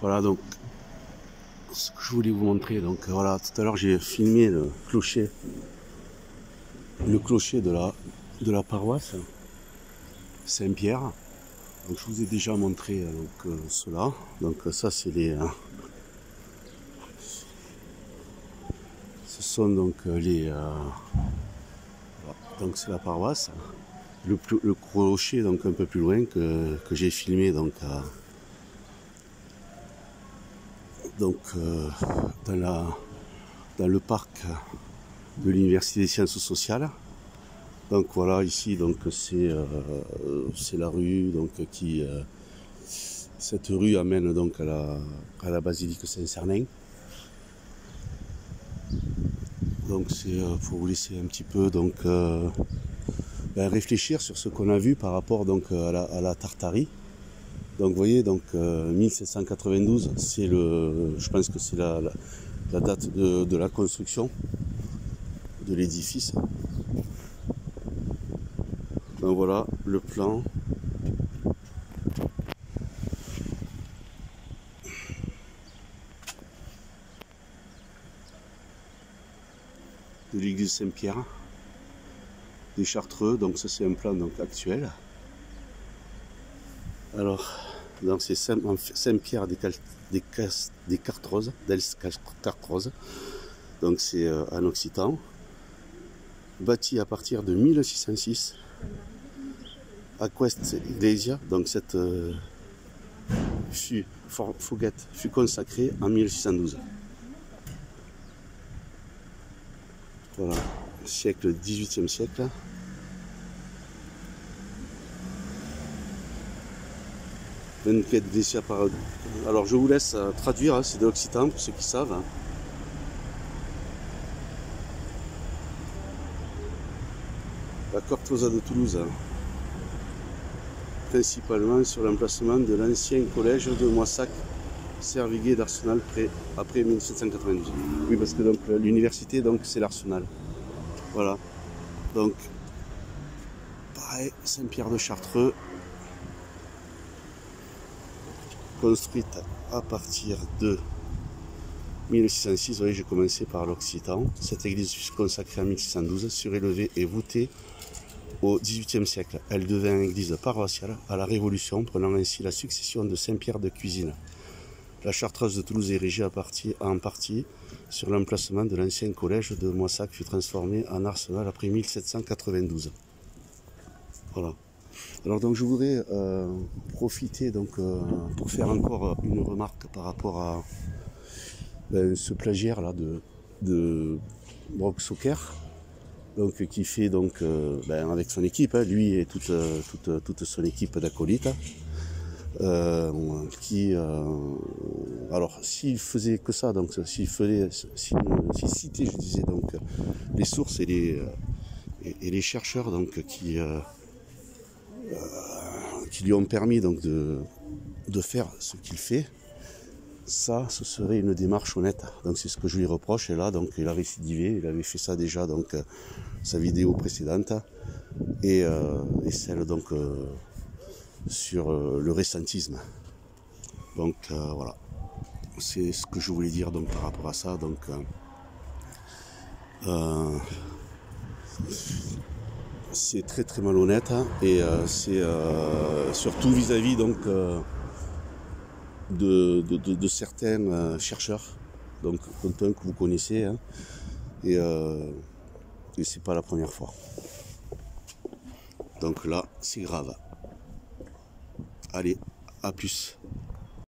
Voilà donc ce que je voulais vous montrer. Donc voilà, tout à l'heure j'ai filmé le clocher de la paroisse Saint-Pierre. Donc je vous ai déjà montré cela. Donc ça c'est ce sont donc donc c'est la paroisse. Le clocher donc un peu plus loin que j'ai filmé donc dans le parc de l'université des sciences sociales. Donc voilà, ici donc c'est la rue donc cette rue amène donc à la basilique Saint-Cernin. Donc c'est pour vous laisser un petit peu donc réfléchir sur ce qu'on a vu par rapport donc à la Tartarie. Donc vous voyez donc 1792 c'est je pense que c'est la date de la construction de l'édifice. Donc voilà le plan. De l'église Saint-Pierre des Chartreux. Donc ça c'est un plan donc actuel. Alors donc c'est Saint-Pierre des Cartroses, donc c'est en occitan, bâti à partir de 1606 à Quest Iglesia. Donc cette foguette fut consacrée en 1612. Voilà, siècle 18e siècle. Alors je vous laisse traduire, hein, c'est de l'occitan pour ceux qui savent. Hein. La Cartosa de Toulouse, hein. Principalement sur l'emplacement de l'ancien collège de Moissac, Serviguet d'Arsenal après 1792. Oui, parce que donc l'université donc c'est l'Arsenal. Voilà. Donc pareil, Saint-Pierre de Chartreux, construite à partir de 1606. Vous voyez, j'ai commencé par l'occitan. Cette église fut consacrée en 1612, surélevée et voûtée au XVIIIe siècle. Elle devint église paroissiale à la Révolution, prenant ainsi la succession de Saint-Pierre de Cuisine. La Chartreuse de Toulouse, érigée en partie sur l'emplacement de l'ancien collège de Moissac, fut transformée en arsenal après 1792. Voilà. Alors donc je voudrais profiter donc pour faire encore une remarque par rapport à ce plagiaire là de Brock Soker, donc qui fait donc avec son équipe, hein, lui et toute son équipe d'acolytes, alors s'il faisait que ça, donc s'il citait, je disais donc les sources et les chercheurs donc qui lui ont permis donc de faire ce qu'il fait, ça ce serait une démarche honnête. Donc c'est ce que je lui reproche. Et là donc il a récidivé, il avait fait ça déjà donc sa vidéo précédente et celle donc sur le récentisme. Donc voilà, c'est ce que je voulais dire donc par rapport à ça. Donc c'est très très malhonnête, hein, et c'est surtout vis-à-vis donc de certains chercheurs, donc un que vous connaissez, hein, et c'est pas la première fois. Donc là c'est grave. Allez, à plus.